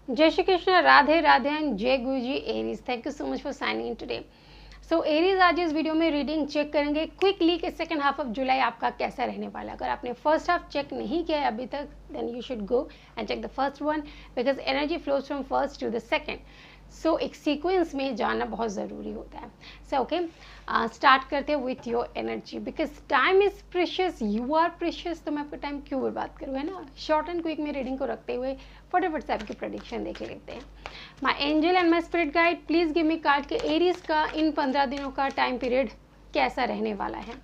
जय श्री कृष्ण, राधे राधे एंड जय गुरु जी Aries. Thank you so much for signing in today. So Aries, आज इस वीडियो में रीडिंग चेक करेंगे क्विकली कि सेकंड हाफ ऑफ जुलाई आपका कैसा रहने वाला है। अगर आपने फर्स्ट हाफ चेक नहीं किया है अभी तक, then you should go and check the first one, because energy flows from first to the second. So एक सीक्वेंस में जाना बहुत ज़रूरी होता है। सो ओके, स्टार्ट करते हैं with your energy, because time is precious, you are precious. तो मैं आपका टाइम क्यों बर्बाद करूँ, है ना। शॉर्ट एंड क्विक में रीडिंग को रखते हुए फटाफट से आपकी प्रेडिक्शन देख लेते हैं। माई angel and my spirit guide, please give me card के एरीज का इन 15 दिनों का टाइम पीरियड कैसा रहने वाला है,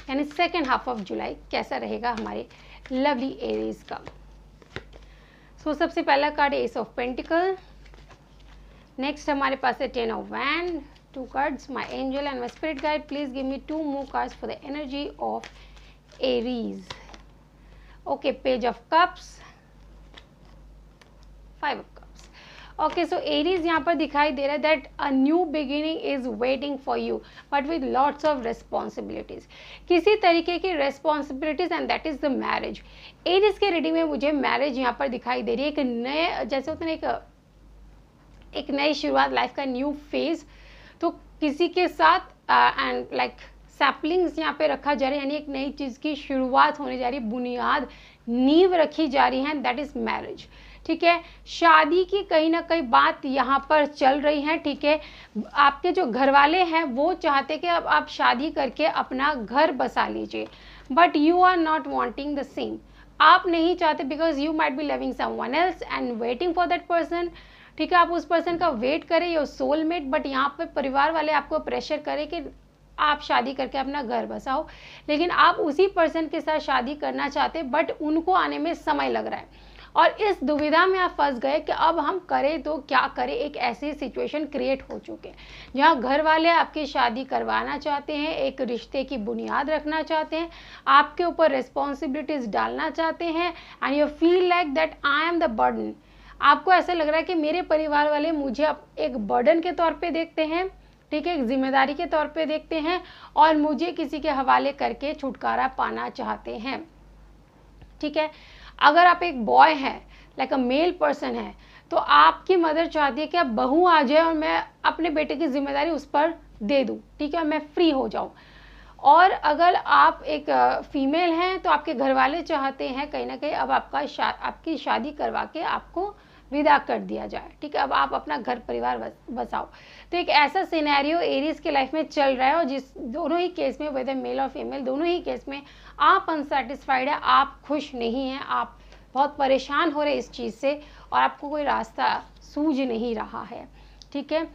यानी सेकेंड हाफ ऑफ जुलाई कैसा रहेगा हमारे लवली एरीज का। सो सबसे पहला card S of pentacle. Next हमारे पास है 10 of wand, 2 cards. My angel and my spirit guide, please give me 2 more cards for the energy of Aries. Okay, page of cups, 5 of cups. Okay, so Aries यहाँ पर दिखाई दे रहा है that a new beginning is waiting for you but with lots of responsibilities, किसी तरीके की responsibilities, and that is the marriage. Aries के reading में मुझे मैरिज यहाँ पर दिखाई दे रही है। एक नए, जैसे होता है एक नई शुरुआत, लाइफ का न्यू फेज। तो किसी के साथ एंड लाइक सैपलिंग्स यहाँ पे रखा जा रहा है, यानी एक नई चीज़ की शुरुआत होने जा रही है, बुनियाद नींव रखी जा रही है, दैट इज मैरिज। ठीक है, शादी की कहीं ना कहीं बात यहाँ पर चल रही है। ठीक है, आपके जो घर वाले हैं वो चाहते कि अब आप शादी करके अपना घर बसा लीजिए, but you are not wanting the same. आप नहीं चाहते, because you might be loving someone else and waiting for that person. ठीक है, आप उस पर्सन का वेट करें, योर सोलमेट, बट यहाँ पे परिवार वाले आपको प्रेशर करें कि आप शादी करके अपना घर बसाओ, लेकिन आप उसी पर्सन के साथ शादी करना चाहते, बट उनको आने में समय लग रहा है। और इस दुविधा में आप फंस गए कि अब हम करें तो क्या करें। एक ऐसी सिचुएशन क्रिएट हो चुके हैं जहाँ घर वाले आपकी शादी करवाना चाहते हैं, एक रिश्ते की बुनियाद रखना चाहते हैं, आपके ऊपर रिस्पॉन्सिबिलिटीज डालना चाहते हैं, and you feel like that I am the burden. आपको ऐसा लग रहा है कि मेरे परिवार वाले मुझे अब एक बर्डन के तौर पे देखते हैं, ठीक है, एक जिम्मेदारी के तौर पे देखते हैं, और मुझे किसी के हवाले करके छुटकारा पाना चाहते हैं। ठीक है, अगर आप एक बॉय हैं, लाइक अ मेल पर्सन है, तो आपकी मदर चाहती है कि अब बहू आ जाए और मैं अपने बेटे की जिम्मेदारी उस पर दे दूँ, ठीक है, मैं फ्री हो जाऊँ। और अगर आप एक फीमेल हैं तो आपके घर वाले चाहते हैं कहीं ना कहीं अब आपकी शादी करवा के आपको विदा कर दिया जाए। ठीक है, अब आप अपना घर परिवार बसाओ। तो एक ऐसा सिनेरियो एरीज के लाइफ में चल रहा है, और जिस दोनों ही केस में, वेदर मेल और फीमेल, दोनों ही केस में आप अनसेटिस्फाइड है, आप खुश नहीं हैं, आप बहुत परेशान हो रहे इस चीज़ से, और आपको कोई रास्ता सूझ नहीं रहा है। ठीक है,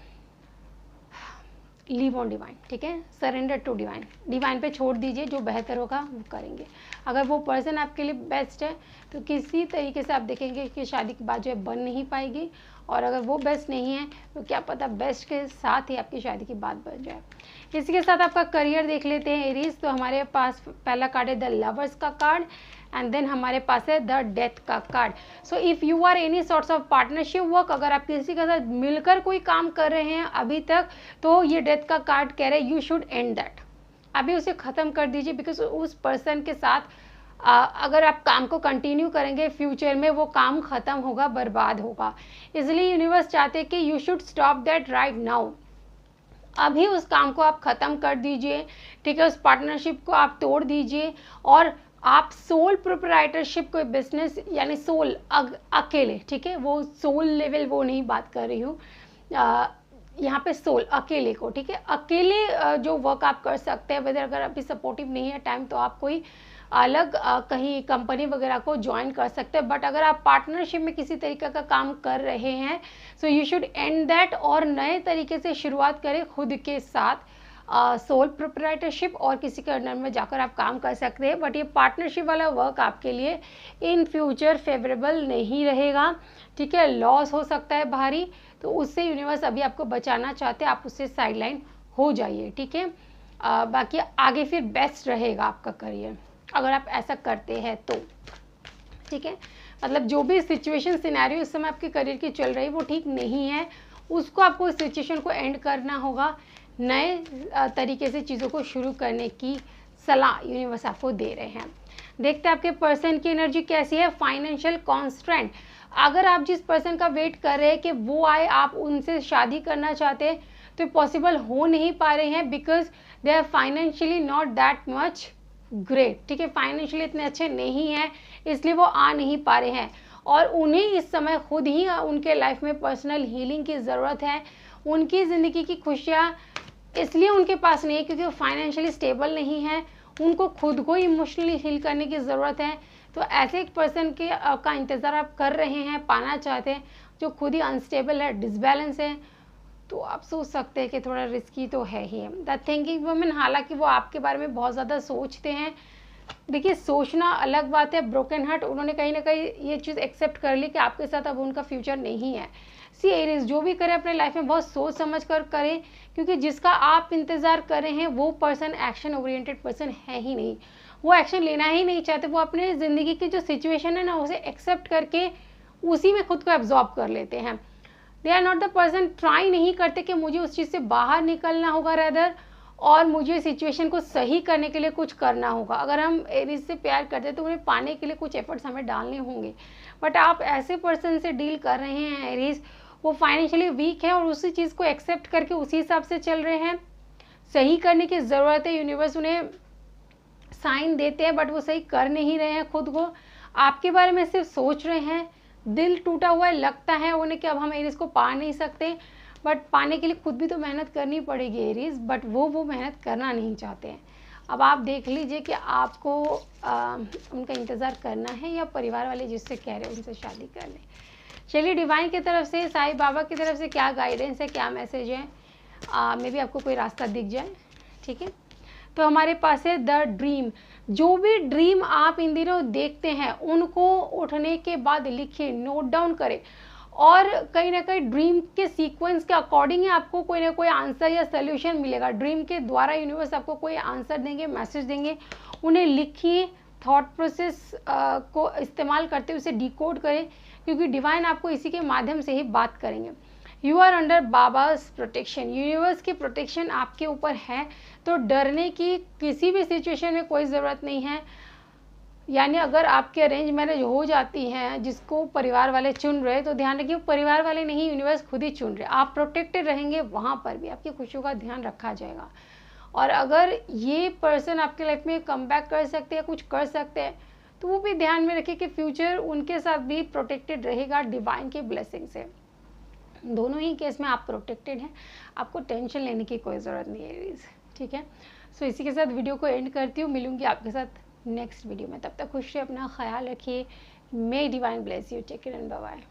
लीव ऑन डिवाइन। ठीक है, सरेंडर टू डिवाइन, डिवाइन पे छोड़ दीजिए, जो बेहतर होगा वो करेंगे। अगर वो पर्सन आपके लिए बेस्ट है तो किसी तरीके से आप देखेंगे कि शादी की बात जो है बन नहीं पाएगी, और अगर वो बेस्ट नहीं है तो क्या पता बेस्ट के साथ ही आपकी शादी की बात बन जाए। इसी के साथ आपका करियर देख लेते हैं एरीज। तो हमारे पास पहला कार्ड है द लवर्स का कार्ड, एंड देन हमारे पास है द डेथ का card. So if you are any sorts of partnership work, अगर आप किसी के साथ मिलकर कोई काम कर रहे हैं अभी तक, तो ये डेथ का कार्ड कह रहे हैं यू शुड एंड दैट, अभी उसे ख़त्म कर दीजिए, बिकॉज उस पर्सन के साथ अगर आप काम को कंटिन्यू करेंगे फ्यूचर में वो काम ख़त्म होगा, बर्बाद होगा। इसलिए यूनिवर्स चाहते हैं कि you should stop that right now, अभी उस काम को आप ख़त्म कर दीजिए। ठीक है, उस पार्टनरशिप को आप तोड़ दीजिए, और आप सोल प्रोप्राइटरशिप कोई बिजनेस, यानी सोल अकेले, ठीक है, वो सोल लेवल वो नहीं बात कर रही हूँ यहाँ पे, सोल अकेले को। ठीक है, अकेले जो वर्क आप कर सकते हैं, वेदर अगर अभी सपोर्टिव नहीं है टाइम तो आप कोई अलग कहीं कंपनी वगैरह को ज्वाइन कर सकते हैं, बट अगर आप पार्टनरशिप में किसी तरीके का काम कर रहे हैं so you should and that, और नए तरीके से शुरुआत करें खुद के साथ। सोल प्रोप्राइटरशिप और किसी के अंडर में जाकर आप काम कर सकते हैं, बट ये पार्टनरशिप वाला वर्क आपके लिए इन फ्यूचर फेवरेबल नहीं रहेगा। ठीक है, लॉस हो सकता है भारी, तो उससे यूनिवर्स अभी आपको बचाना चाहते हैं, आप उससे साइडलाइन हो जाइए। ठीक है, बाकी आगे फिर बेस्ट रहेगा आपका करियर अगर आप ऐसा करते हैं तो। ठीक है, मतलब जो भी सिचुएशन सिनेरियो इस समय आपके करियर की चल रही है वो ठीक नहीं है, उसको आपको इस सिचुएशन को एंड करना होगा, नए तरीके से चीज़ों को शुरू करने की सलाह यूनिवर्स आपको दे रहे हैं। देखते हैं आपके पर्सन की एनर्जी कैसी है। फाइनेंशियल कॉन्स्ट्रेंट, अगर आप जिस पर्सन का वेट कर रहे हैं कि वो आए, आप उनसे शादी करना चाहते हैं, तो पॉसिबल हो नहीं पा रहे हैं because they are financially not that much great, ठीक है, फाइनेंशियली इतने अच्छे नहीं हैं, इसलिए वो आ नहीं पा रहे हैं। और उन्हें इस समय खुद ही उनके लाइफ में पर्सनल हीलिंग की ज़रूरत है। उनकी ज़िंदगी की खुशियाँ इसलिए उनके पास नहीं है क्योंकि वो फाइनेंशियली स्टेबल नहीं है, उनको खुद को इमोशनली हील करने की ज़रूरत है। तो ऐसे एक पर्सन के का इंतज़ार आप कर रहे हैं, पाना चाहते हैं, जो खुद ही अनस्टेबल है, डिसबैलेंस है, तो आप सोच सकते हैं कि थोड़ा रिस्की तो है ही। द थिंकिंग वुमेन, हालांकि वो आपके बारे में बहुत ज़्यादा सोचते हैं। देखिए, सोचना अलग बात है, ब्रोकन हार्ट, उन्होंने कहीं ना कहीं ये चीज़ एक्सेप्ट कर ली कि आपके साथ अब उनका फ्यूचर नहीं है। सी एरीज, जो भी करें अपने लाइफ में बहुत सोच समझ कर करें, क्योंकि जिसका आप इंतज़ार कर रहे हैं वो पर्सन एक्शन ओरिएंटेड पर्सन है ही नहीं, वो एक्शन लेना ही नहीं चाहते, वो अपने ज़िंदगी की जो सिचुएशन है ना उसे एक्सेप्ट करके उसी में खुद को एब्जॉर्ब कर लेते हैं। They are not the person, try नहीं करते कि मुझे उस चीज़ से बाहर निकलना होगा रेदर, और मुझे सिचुएशन को सही करने के लिए कुछ करना होगा। अगर हम एरीज से प्यार करते हैं तो उन्हें पाने के लिए कुछ एफर्ट्स हमें डालने होंगे। बट आप ऐसे पर्सन से डील कर रहे हैं एरीज, वो फाइनेंशियली वीक है और उसी चीज़ को एक्सेप्ट करके उसी हिसाब से चल रहे हैं। सही करने की ज़रूरत है, यूनिवर्स उन्हें साइन देते हैं बट वो सही कर नहीं रहे हैं खुद को, आपके बारे में सिर्फ सोच रहे हैं, दिल टूटा हुआ है, लगता है उन्हें कि अब हम एरीज को पा नहीं सकते, बट पाने के लिए खुद भी तो मेहनत करनी पड़ेगी एरीज, बट वो मेहनत करना नहीं चाहते हैं। अब आप देख लीजिए कि आपको उनका इंतज़ार करना है या परिवार वाले जिससे कह रहे हैं उनसे शादी कर लें। चलिए, डिवाइन की तरफ से, साईं बाबा की तरफ से क्या गाइडेंस है, क्या मैसेज है, मे बी आपको कोई रास्ता दिख जाए। ठीक है, तो हमारे पास है द ड्रीम। जो भी ड्रीम आप इन दिनों देखते हैं उनको उठने के बाद लिखिए, नोट डाउन करें, और कहीं ना कहीं ड्रीम के सीक्वेंस के अकॉर्डिंग ही आपको कोई ना कोई आंसर या सोल्यूशन मिलेगा। ड्रीम के द्वारा यूनिवर्स आपको कोई आंसर देंगे, मैसेज देंगे, उन्हें लिखिए, थॉट प्रोसेस को इस्तेमाल करते हुए उसे डिकोड करें, क्योंकि डिवाइन आपको इसी के माध्यम से ही बात करेंगे। You are under Baba's protection, universe की प्रोटेक्शन आपके ऊपर है, तो डरने की किसी भी सिचुएशन में कोई ज़रूरत नहीं है। यानी अगर आपके अरेंज मैरिज हो जाती हैं जिसको परिवार वाले चुन रहे, तो ध्यान रखिए परिवार वाले नहीं, यूनिवर्स खुद ही चुन रहे। आप प्रोटेक्टेड रहेंगे, वहाँ पर भी आपकी खुशियों का ध्यान रखा जाएगा। और अगर ये पर्सन आपके लाइफ में कम बैक कर सकते हैं, कुछ कर सकते हैं, तो वो भी ध्यान में रखिए कि फ्यूचर उनके साथ भी प्रोटेक्टेड रहेगा डिवाइन की ब्लेसिंग से। दोनों ही केस में आप प्रोटेक्टेड हैं, आपको टेंशन लेने की कोई ज़रूरत नहीं है। ठीक है, सो इसी के साथ वीडियो को एंड करती हूँ, मिलूंगी आपके साथ नेक्स्ट वीडियो में। तब तक खुश रहिए, अपना ख्याल रखिए। May divine bless you, take care and bye bye.